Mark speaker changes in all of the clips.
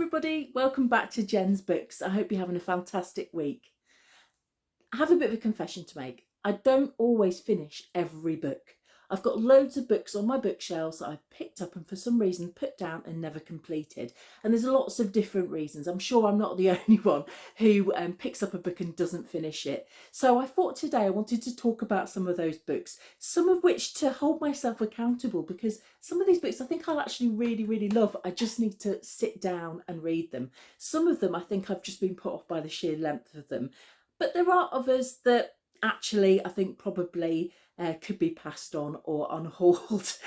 Speaker 1: everybody, welcome back to Jen's Books. I hope you're having a fantastic week. I have a bit of a confession to make. I don't always finish every book. I've got loads of books on my bookshelves that I've picked up and for some reason put down and never completed. And there's lots of different reasons. I'm sure I'm not the only one who picks up a book and doesn't finish it. So I thought today I wanted to talk about some of those books, some of which to hold myself accountable, because some of these books I think I'll actually really love. I just need to sit down and read them. Some of them I think I've just been put off by the sheer length of them. But there are others that actually I think probably could be passed on or unhauled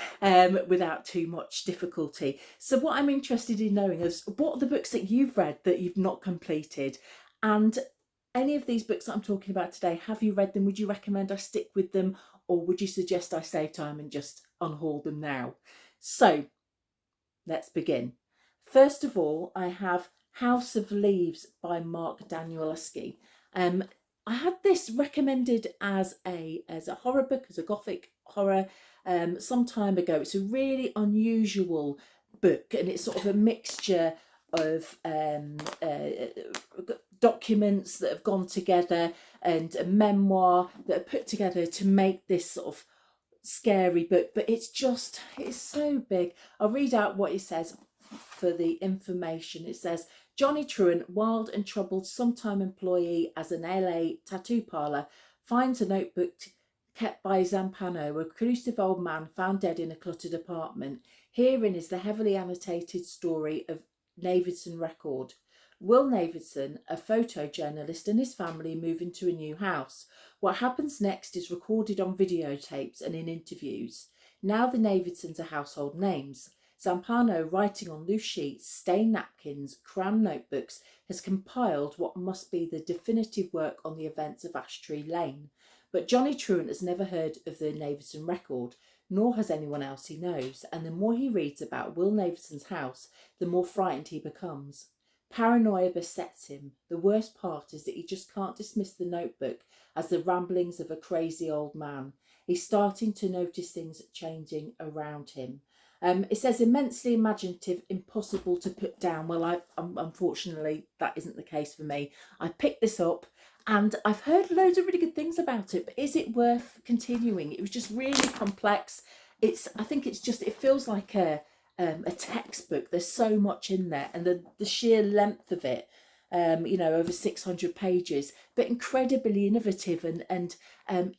Speaker 1: without too much difficulty. So what I'm interested in knowing is, what are the books that you've read that you've not completed? And any of these books that I'm talking about today, have you read them? Would you recommend I stick with them, or would you suggest I save time and just unhaul them now? So let's begin. First of all, I have House of Leaves by Mark Danielewski. I had this recommended as a horror book, as a gothic horror, some time ago. It's a really unusual book, and it's sort of a mixture of documents that have gone together and a memoir that are put together to make this sort of scary book. But it's so big. I'll read out what it says for the information. It says, Johnny Truant, wild and troubled sometime employee as an LA tattoo parlour, finds a notebook kept by Zampano, a reclusive old man found dead in a cluttered apartment. Herein is the heavily annotated story of Navidson Record. Will Navidson, a photojournalist, and his family move into a new house. What happens next is recorded on videotapes and in interviews. Now the Navidsons are household names. Zampano, writing on loose sheets, stained napkins, crammed notebooks, has compiled what must be the definitive work on the events of Ash Tree Lane. But Johnny Truant has never heard of the Navidson Record, nor has anyone else he knows, and the more he reads about Will Navidson's house, the more frightened he becomes. Paranoia besets him. The worst part is that he just can't dismiss the notebook as the ramblings of a crazy old man. He's starting to notice things changing around him. It says immensely imaginative, impossible to put down. Well, unfortunately, that isn't the case for me. I picked this up and I've heard loads of really good things about it, but is it worth continuing? It was just really complex. I think it feels like a textbook. There's so much in there, and the sheer length of it, over 600 pages, but incredibly innovative and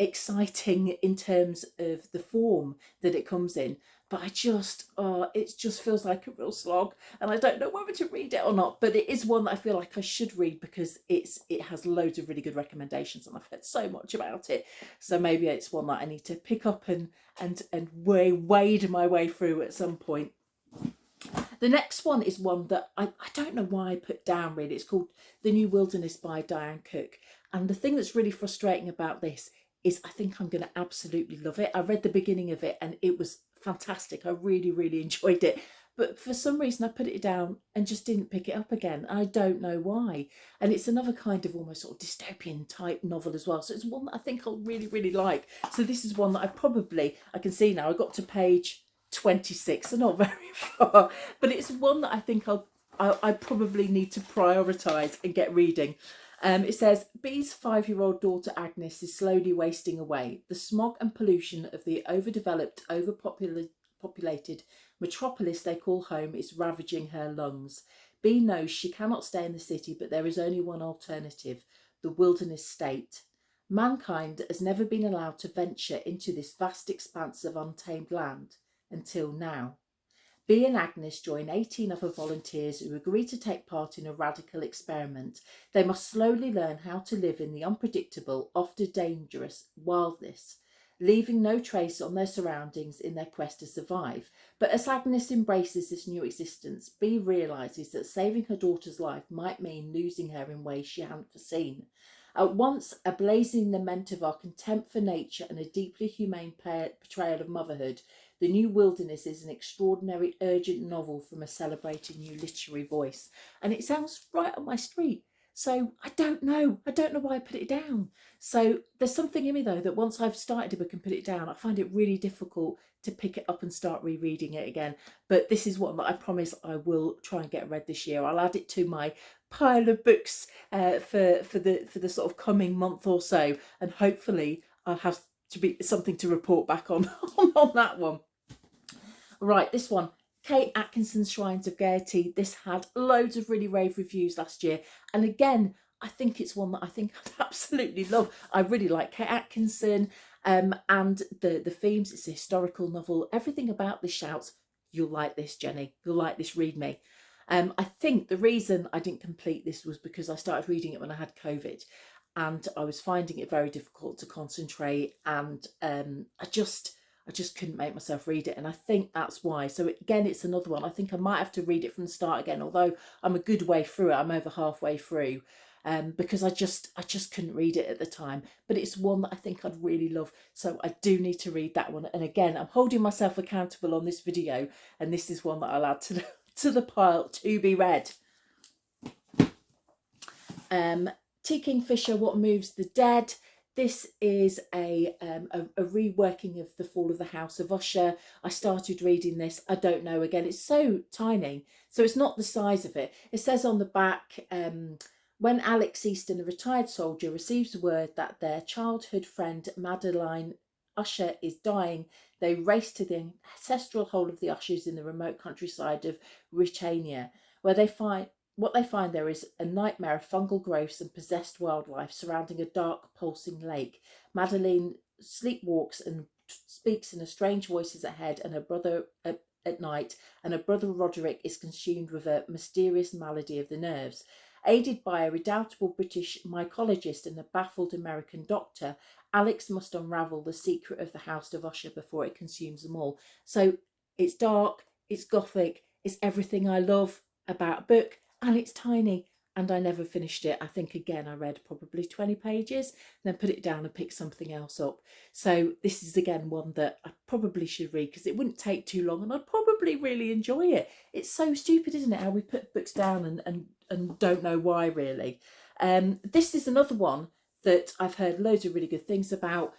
Speaker 1: exciting in terms of the form that it comes in. But it just feels like a real slog, and I don't know whether to read it or not. But it is one that I feel like I should read because it has loads of really good recommendations, and I've heard so much about it. So maybe it's one that I need to pick up and wade my way through at some point. The next one is one that I don't know why I put down, really. It's called The New Wilderness by Diane Cook. And the thing that's really frustrating about this is I think I'm going to absolutely love it. I read the beginning of it and it was fantastic. I really enjoyed it. But for some reason I put it down and just didn't pick it up again. I don't know why. And it's another kind of almost sort of dystopian type novel as well. So it's one that I think I'll really like. So this is one that I can see now. I got to page 26, so not very far, but it's one that I think I probably need to prioritise and get reading. It says, Bee's 5-year-old daughter Agnes is slowly wasting away. The smog and pollution of the overdeveloped, overpopulated metropolis they call home is ravaging her lungs. Bee knows she cannot stay in the city, but there is only one alternative, the wilderness state. Mankind has never been allowed to venture into this vast expanse of untamed land until now. Bee and Agnes join 18 other volunteers who agree to take part in a radical experiment. They must slowly learn how to live in the unpredictable, often dangerous wilderness, leaving no trace on their surroundings in their quest to survive. But as Agnes embraces this new existence, Bee realises that saving her daughter's life might mean losing her in ways she hadn't foreseen. At once a blazing lament of our contempt for nature and a deeply humane portrayal of motherhood, The New Wilderness is an extraordinary, urgent novel from a celebrated new literary voice. And it sounds right up my street. So I don't know why I put it down. So there's something in me though that once I've started a book and put it down, I find it really difficult to pick it up and start rereading it again. But this is one that I promise I will try and get read this year. I'll add it to my pile of books for the sort of coming month or so, and hopefully I'll have to be something to report back on on that one. Right, this one, Kate Atkinson's Shrines of Gaiety. This had loads of really rave reviews last year, and again, I think it's one that I think I'd absolutely love. I really like Kate Atkinson, and the themes. It's a historical novel. Everything about this shouts, you'll like this, Jenny. You'll like this. Read me. I think the reason I didn't complete this was because I started reading it when I had COVID, and I was finding it very difficult to concentrate, and I just couldn't make myself read it, and I think that's why. So again, it's another one. I think I might have to read it from the start again, although I'm a good way through it. I'm over halfway through, because I just couldn't read it at the time. But it's one that I think I'd really love, so I do need to read that one. And again, I'm holding myself accountable on this video, and this is one that I'll add to the pile to be read. T. Kingfisher, What Moves the Dead. This is a reworking of The Fall of the House of Usher. I started reading this. I don't know, again, it's so tiny, so it's not the size of it. It says on the back, when Alex Easton, a retired soldier, receives word that their childhood friend Madeline Usher is dying, they race to the ancestral hole of the Ushers in the remote countryside of Britannia, where they find there is a nightmare of fungal growths and possessed wildlife surrounding a dark, pulsing lake. Madeline sleepwalks and speaks in a strange voices ahead, and her brother at night, and her brother Roderick is consumed with a mysterious malady of the nerves. Aided by a redoubtable British mycologist and a baffled American doctor, Alex must unravel the secret of the House of Usher before it consumes them all. So it's dark, it's gothic, it's everything I love about a book, and it's tiny, and I never finished it. I think, again, I read probably 20 pages, then put it down and picked something else up. So this is, again, one that I probably should read because it wouldn't take too long and I'd probably really enjoy it. It's so stupid, isn't it, how we put books down and don't know why, really. This is another one that I've heard loads of really good things about.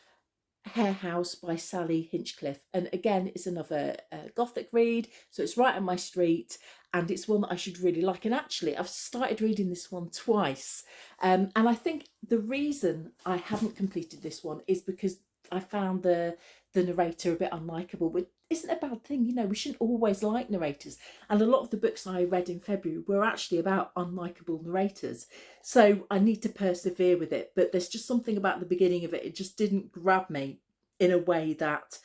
Speaker 1: Hare House by Sally Hinchcliffe, and again, it's another gothic read, so it's right on my street, and it's one that I should really like. And actually, I've started reading this one twice, and I think the reason I haven't completed this one is because I found the narrator a bit unlikable, which isn't a bad thing. You know, we shouldn't always like narrators, and a lot of the books I read in February were actually about unlikable narrators, so I need to persevere with it. But there's just something about the beginning of it, it just didn't grab me in a way that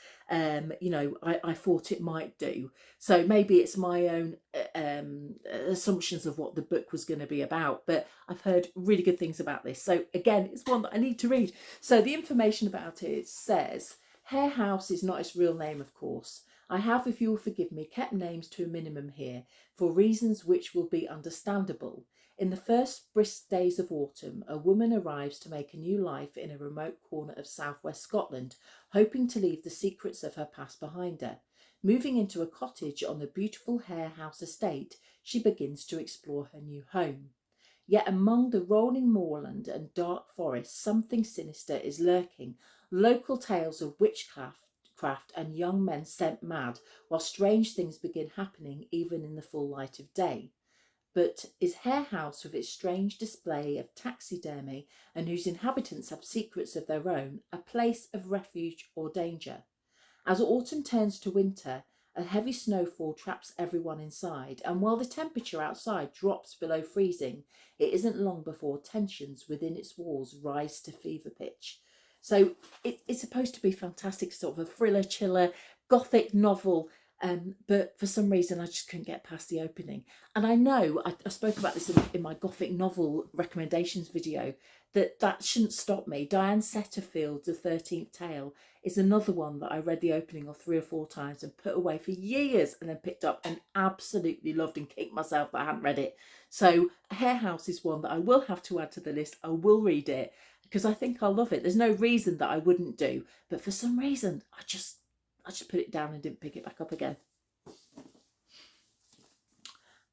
Speaker 1: you know, I thought it might do. So maybe it's my own assumptions of what the book was going to be about, but I've heard really good things about this. So again, it's one that I need to read. So the information about it says, Hare House is not its real name, of course. I have, if you will forgive me, kept names to a minimum here for reasons which will be understandable. In the first brisk days of autumn, a woman arrives to make a new life in a remote corner of southwest Scotland, hoping to leave the secrets of her past behind her. Moving into a cottage on the beautiful Hare House estate, she begins to explore her new home. Yet among the rolling moorland and dark forest, something sinister is lurking. Local tales of witchcraft and young men sent mad, while strange things begin happening even in the full light of day. But is Hare House, with its strange display of taxidermy and whose inhabitants have secrets of their own, a place of refuge or danger? As autumn turns to winter, a heavy snowfall traps everyone inside, and while the temperature outside drops below freezing, it isn't long before tensions within its walls rise to fever pitch. So it's supposed to be fantastic, sort of a thriller, chiller, gothic novel, but for some reason I just couldn't get past the opening. And I know I spoke about this in my gothic novel recommendations video, that shouldn't stop me. Diane Setterfield's The 13th Tale is another one that I read the opening of 3 or 4 times and put away for years, and then picked up and absolutely loved and kicked myself that I hadn't read it. So Hare House is one that I will have to add to the list. I will read it because I think I'll love it. There's no reason that I wouldn't do, but for some reason I just put it down and didn't pick it back up again.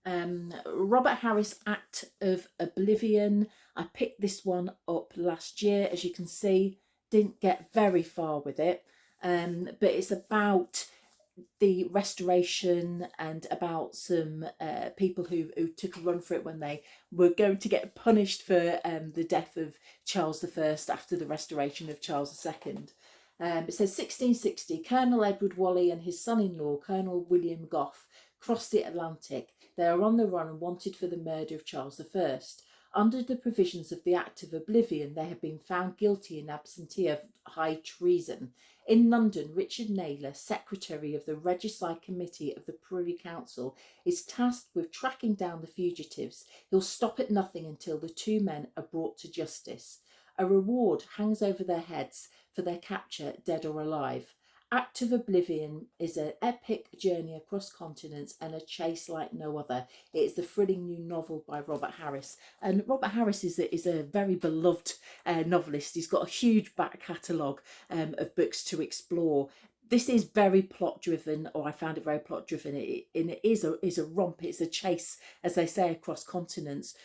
Speaker 1: Robert Harris, Act of Oblivion. I picked this one up last year. As you can see, didn't get very far with it, but it's about the restoration and about some people who took a run for it when they were going to get punished for the death of Charles I after the restoration of Charles II. It says 1660, Colonel Edward Whalley and his son-in-law, Colonel William Gough, crossed the Atlantic. They are on the run and wanted for the murder of Charles I. Under the provisions of the Act of Oblivion, they have been found guilty in absentia of high treason. In London, Richard Naylor, Secretary of the Regicide Committee of the Privy Council, is tasked with tracking down the fugitives. He'll stop at nothing until the two men are brought to justice. A reward hangs over their heads for their capture, dead or alive. Act of Oblivion is an epic journey across continents and a chase like no other. It is the thrilling new novel by Robert Harris. And Robert Harris is a very beloved novelist. He's got a huge back catalogue of books to explore. This is very plot driven, or I found it very plot driven. It is a romp. It's a chase, as they say, across continents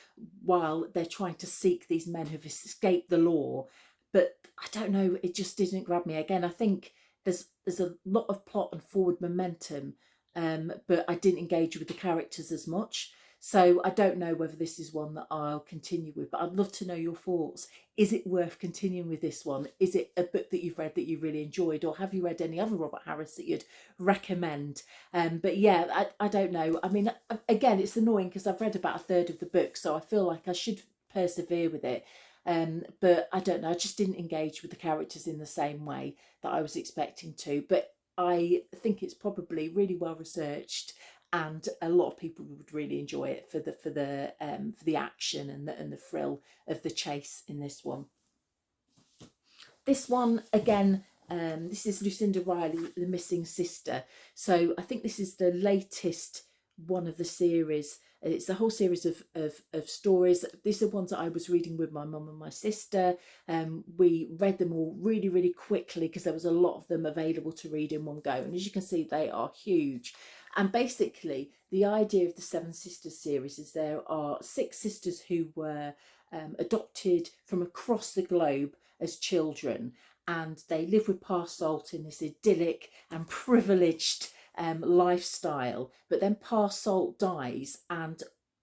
Speaker 1: while they're trying to seek these men who've escaped the law. But I don't know, it just didn't grab me. Again, I think there's a lot of plot and forward momentum, but I didn't engage with the characters as much. So I don't know whether this is one that I'll continue with, but I'd love to know your thoughts. Is it worth continuing with this one? Is it a book that you've read that you really enjoyed, or have you read any other Robert Harris that you'd recommend? But yeah, I don't know. I mean, again, it's annoying because I've read about a third of the book, so I feel like I should persevere with it. But I don't know, I just didn't engage with the characters in the same way that I was expecting to. But I think it's probably really well researched, and a lot of people would really enjoy it for the action and the thrill of the chase in this one. This one again. This is Lucinda Riley, The Missing Sister. So I think this is the latest one of the series. It's a whole series of stories. These are ones that I was reading with my mum and my sister. We read them all really, really quickly because there was a lot of them available to read in one go. And as you can see, they are huge. And basically, the idea of the Seven Sisters series is there are 6 sisters who were adopted from across the globe as children. And they live with Pa Salt in this idyllic and privileged lifestyle, but then Pa Salt dies and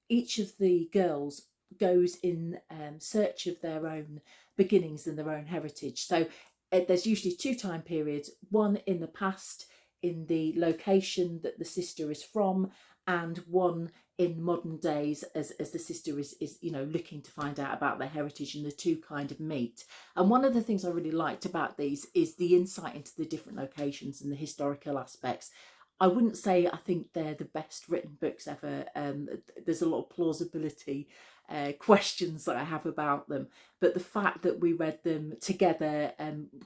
Speaker 1: each of the girls goes in search of their own beginnings and their own heritage. So there's usually 2 time periods, one in the past in the location that the sister is from, and one in modern days as the sister is looking to find out about their heritage, and the two kind of meet. And one of the things I really liked about these is the insight into the different locations and the historical aspects. I wouldn't say I think they're the best written books ever. There's a lot of plausibility questions that I have about them, but the fact that we read them together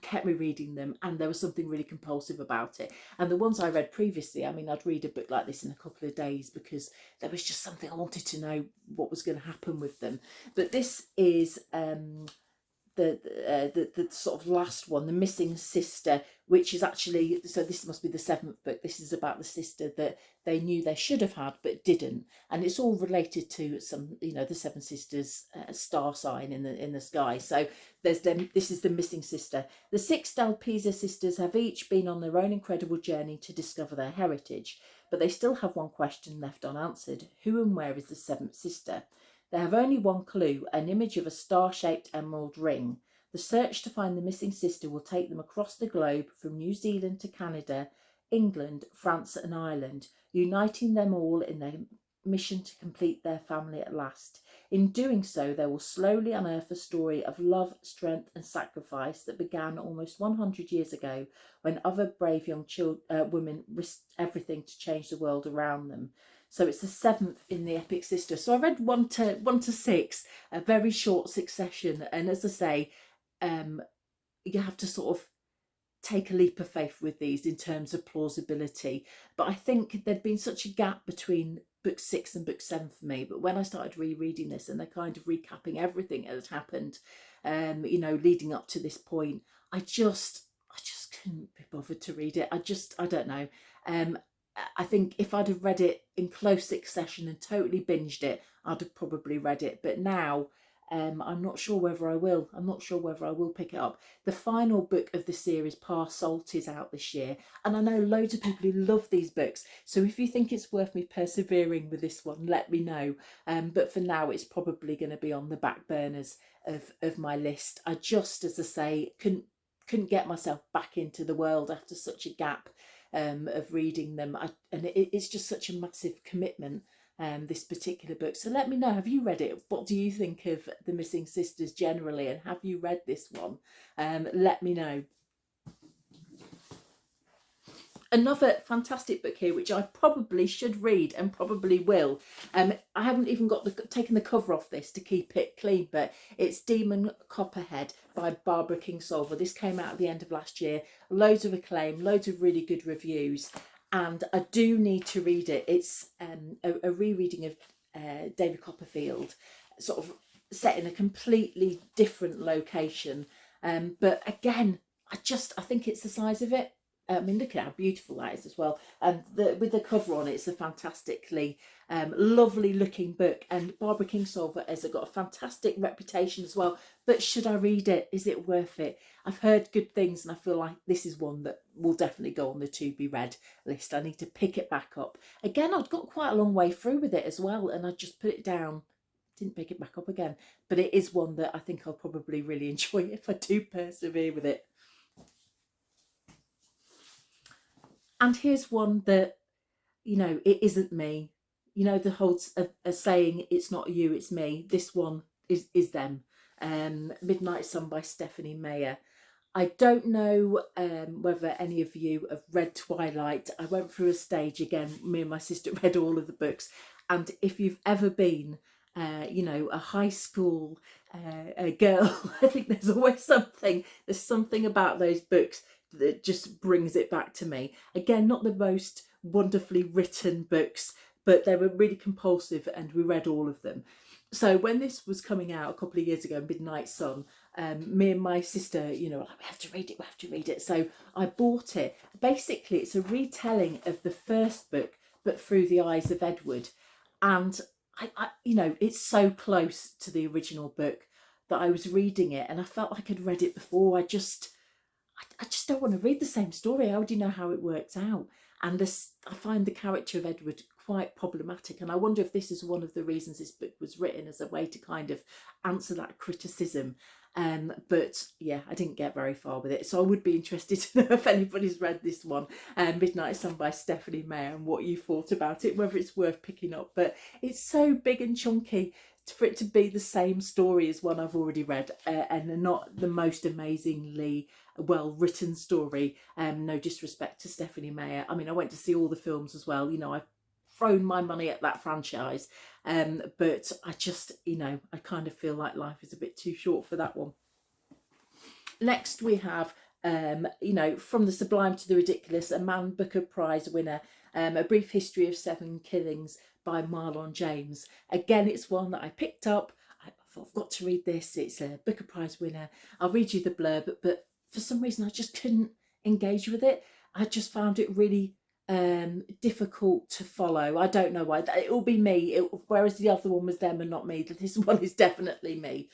Speaker 1: kept me reading them, and there was something really compulsive about it. And the ones I read previously, I mean, I'd read a book like this in a couple of days because there was just something I wanted to know what was going to happen with them. But this is the sort of last one, The Missing Sister, which is actually, so this must be the 7th book. This is about the sister that they knew they should have had but didn't, and it's all related to some, the Seven Sisters star sign in the sky. So there's them. This is The Missing Sister. The 6 Dalpisa sisters have each been on their own incredible journey to discover their heritage, but they still have one question left unanswered: who and where is the 7th sister? They have only one clue, an image of a star-shaped emerald ring. The search to find the missing sister will take them across the globe from New Zealand to Canada, England, France and Ireland, uniting them all in their mission to complete their family at last. In doing so, they will slowly unearth a story of love, strength and sacrifice that began almost 100 years ago when other brave young women risked everything to change the world around them. So it's the 7th in the Epic Sister. So I read 1 to 6, a very short succession. And as I say, you have to sort of take a leap of faith with these in terms of plausibility. But I think there'd been such a gap between book 6 and book 7 for me. But when I started rereading this, and they're kind of recapping everything that had happened, leading up to this point, I just couldn't be bothered to read it. I don't know. I think if I'd have read it in close succession and totally binged it, I'd have probably read it. But now, I'm not sure whether I will. I'm not sure whether I will pick it up. The final book of the series, Par Salt, is out this year. And I know loads of people who love these books. So if you think it's worth me persevering with this one, let me know. But for now, it's probably going to be on the back burners of my list. I just, as I say, couldn't get myself back into the world after such a gap of reading them. And it's just such a massive commitment, this particular book. So let me know, have you read it? What do you think of The Missing Sisters generally? And have you read this one? Let me know. Another fantastic book here, which I probably should read and probably will. I haven't even taken the cover off this to keep it clean, but it's Demon Copperhead by Barbara Kingsolver. This came out at the end of last year. Loads of acclaim, loads of really good reviews, and I do need to read it. It's a rereading of David Copperfield, sort of set in a completely different location. But again, I think it's the size of it. I mean, look at how beautiful that is as well. And with the cover on, it's a fantastically lovely looking book. And Barbara Kingsolver has got a fantastic reputation as well. But should I read it? Is it worth it? I've heard good things, and I feel like this is one that will definitely go on the to be read list. I need to pick it back up. Again, I'd got quite a long way through with it as well, and I just put it down. Didn't pick it back up again. But it is one that I think I'll probably really enjoy if I do persevere with it. And here's one that, it isn't me. The whole saying, it's not you, it's me. This one is them. Midnight Sun by Stephanie Meyer. I don't know whether any of you have read Twilight. I went through a stage again. Me and my sister read all of the books. And if you've ever been, a high school a girl, I think there's something about those books that just brings it back to me. Again, not the most wonderfully written books, but they were really compulsive, and we read all of them. So when this was coming out a couple of years ago, Midnight Sun, me and my sister, we have to read it. So I bought it. Basically, it's a retelling of the first book, but through the eyes of Edward. And it's so close to the original book that I was reading it, and I felt like I'd read it before. I just don't want to read the same story. I already know how it works out. And I find the character of Edward quite problematic. And I wonder if this is one of the reasons this book was written, as a way to kind of answer that criticism. But yeah, I didn't get very far with it. So I would be interested to know if anybody's read this one, Midnight Sun by Stephanie Meyer, and what you thought about it, whether it's worth picking up. But it's so big and chunky for it to be the same story as one I've already read, and not the most amazingly well written story. No disrespect to Stephanie Meyer. I mean, I went to see all the films as well. I've thrown my money at that franchise, but I just, I kind of feel like life is a bit too short for that one. Next we have, From the Sublime to the Ridiculous, a Man Booker Prize winner, A Brief History of 7 Killings by Marlon James. Again, it's one that I picked up. I thought, I've got to read this. It's a Booker Prize winner. I'll read you the blurb, but for some reason I just couldn't engage with it. I just found it really difficult to follow. I don't know why. It will be me, whereas the other one was them and not me. This one is definitely me.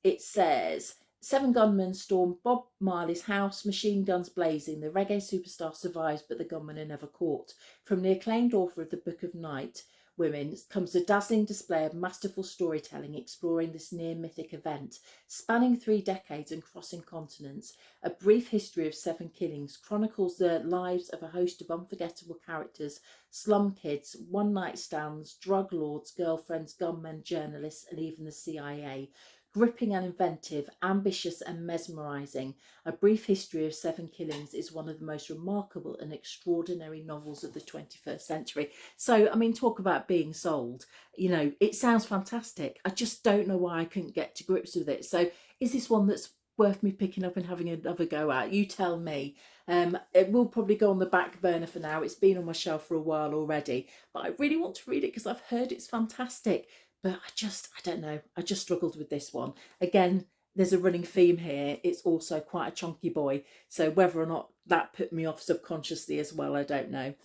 Speaker 1: It says, 7 gunmen storm Bob Marley's house, machine guns blazing. The reggae superstar survives, but the gunmen are never caught. From the acclaimed author of the Book of Night Women comes a dazzling display of masterful storytelling exploring this near-mythic event. Spanning 3 decades and crossing continents, A Brief History of 7 Killings chronicles the lives of a host of unforgettable characters: slum kids, one-night stands, drug lords, girlfriends, gunmen, journalists, and even the CIA. Gripping and inventive, ambitious and mesmerising, A Brief History of 7 Killings is one of the most remarkable and extraordinary novels of the 21st century. So, I mean, talk about being sold. It sounds fantastic. I just don't know why I couldn't get to grips with it. So is this one that's worth me picking up and having another go at? You tell me. It will probably go on the back burner for now. It's been on my shelf for a while already, but I really want to read it because I've heard it's fantastic. But I don't know. I just struggled with this one. Again, there's a running theme here. It's also quite a chunky boy. So whether or not that put me off subconsciously as well, I don't know.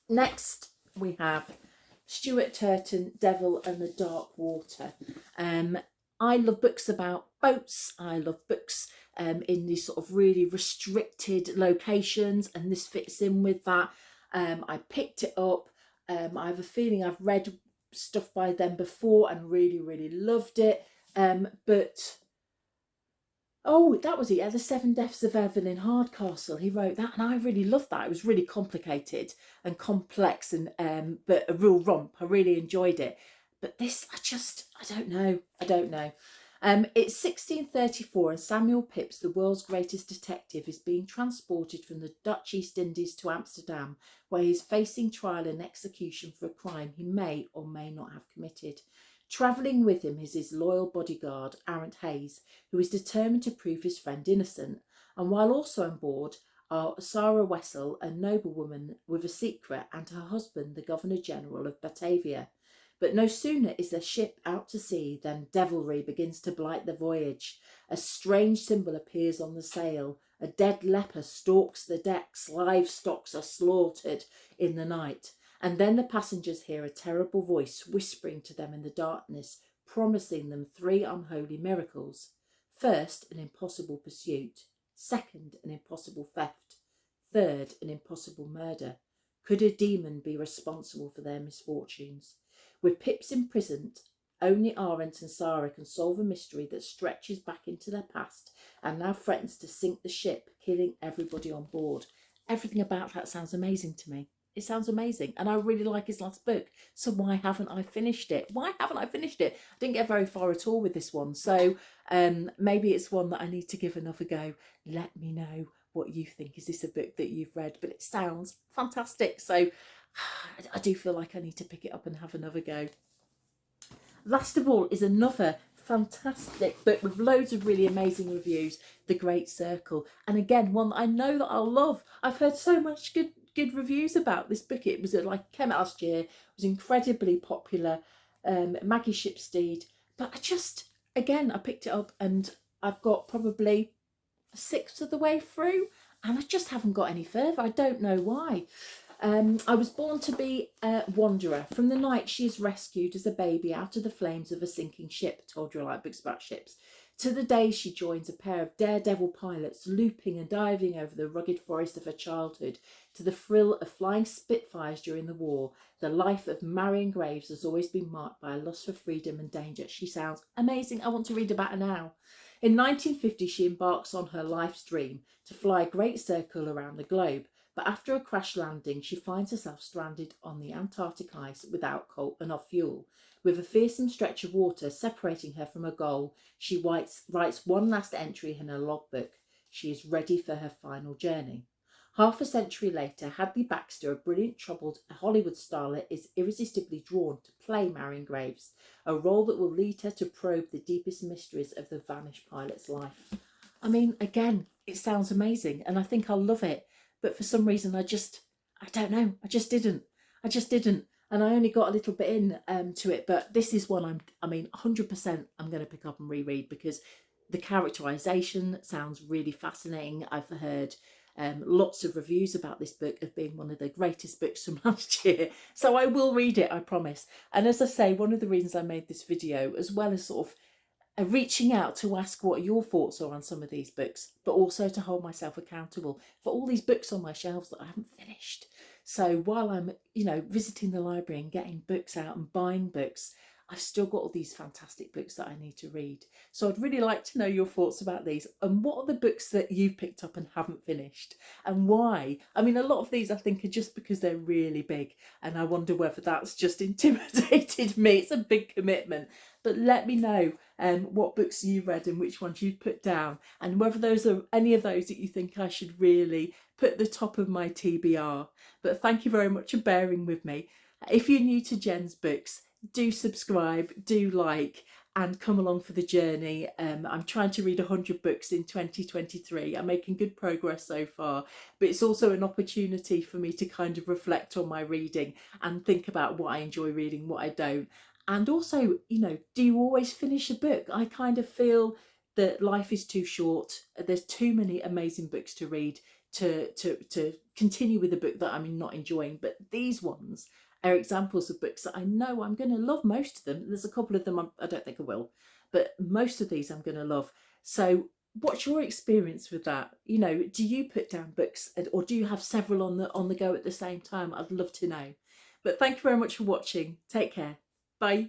Speaker 1: Next we have Stuart Turton, Devil and the Dark Water. I love books about boats. I love books in these sort of really restricted locations, and this fits in with that. I picked it up. I have a feeling I've read stuff by them before and really, really loved it. But oh, that was it. Yeah, The Seven Deaths of Evelyn Hardcastle. He wrote that, and I really loved that. It was really complicated and complex, and but a real romp. I really enjoyed it. But this, I don't know. I don't know. It's 1634, and Samuel Pepys, the world's greatest detective, is being transported from the Dutch East Indies to Amsterdam, where he's facing trial and execution for a crime he may or may not have committed. Travelling with him is his loyal bodyguard, Arent Hayes, who is determined to prove his friend innocent. And while also on board are Sarah Wessel, a noblewoman with a secret, and her husband, the Governor-General of Batavia. But no sooner is the ship out to sea than devilry begins to blight the voyage. A strange symbol appears on the sail. A dead leper stalks the decks. Livestock are slaughtered in the night. And then the passengers hear a terrible voice whispering to them in the darkness, promising them 3 unholy miracles. First, an impossible pursuit. Second, an impossible theft. Third, an impossible murder. Could a demon be responsible for their misfortunes? With Pip's imprisoned, only Arendt and Sarah can solve a mystery that stretches back into their past and now threatens to sink the ship, killing everybody on board. Everything about that sounds amazing to me. It sounds amazing, and I really like his last book, so why haven't I finished it? I didn't get very far at all with this one, so maybe it's one that I need to give another go. Let me know what you think. Is this a book that you've read? But it sounds fantastic, so I do feel like I need to pick it up and have another go. Last of all is another fantastic book with loads of really amazing reviews, The Great Circle, and again one that I know that I'll love. I've heard so much good reviews about this book. It was came out last year, was incredibly popular. Maggie Shipstead, but I picked it up and I've got probably 1/6 of the way through, and I just haven't got any further. I don't know why. I was born to be a wanderer. From the night she is rescued as a baby out of the flames of a sinking ship, told you I like books about ships, to the day she joins a pair of daredevil pilots looping and diving over the rugged forest of her childhood, to the thrill of flying Spitfires during the war. The life of Marion Graves has always been marked by a lust for freedom and danger. She sounds amazing. I want to read about her now. In 1950, she embarks on her life's dream to fly a great circle around the globe. But after a crash landing, she finds herself stranded on the Antarctic ice without enough fuel. With a fearsome stretch of water separating her from her goal, she writes one last entry in her logbook. She is ready for her final journey. Half a century later, Hadley Baxter, a brilliant troubled Hollywood starlet, is irresistibly drawn to play Marion Graves, a role that will lead her to probe the deepest mysteries of the vanished pilot's life. I mean, again, it sounds amazing, and I think I'll love it. But for some reason, I don't know. I just didn't. And I only got a little bit to it. But this is one 100% I'm going to pick up and reread, because the characterization sounds really fascinating. I've heard lots of reviews about this book of being one of the greatest books from last year. So I will read it, I promise. And as I say, one of the reasons I made this video, as well as sort of reaching out to ask what your thoughts are on some of these books, but also to hold myself accountable for all these books on my shelves that I haven't finished. So while I'm, visiting the library and getting books out and buying books, I've still got all these fantastic books that I need to read. So I'd really like to know your thoughts about these, and what are the books that you've picked up and haven't finished, and why? I mean, a lot of these I think are just because they're really big, and I wonder whether that's just intimidated me. It's a big commitment. But let me know what books you read and which ones you put down, and whether those are any of those that you think I should really put at the top of my TBR. But thank you very much for bearing with me. If you're new to Jen's books, do subscribe, do like, and come along for the journey. I'm trying to read 100 books in 2023. I'm making good progress so far, but it's also an opportunity for me to kind of reflect on my reading and think about what I enjoy reading, what I don't. And also, do you always finish a book? I kind of feel that life is too short. There's too many amazing books to read to continue with a book that I'm not enjoying. But these ones are examples of books that I know I'm going to love. Most of them. There's a couple of them I don't think I will, but most of these I'm going to love. So what's your experience with that? You know, do you put down books, or do you have several on the go at the same time? I'd love to know. But thank you very much for watching. Take care. Bye.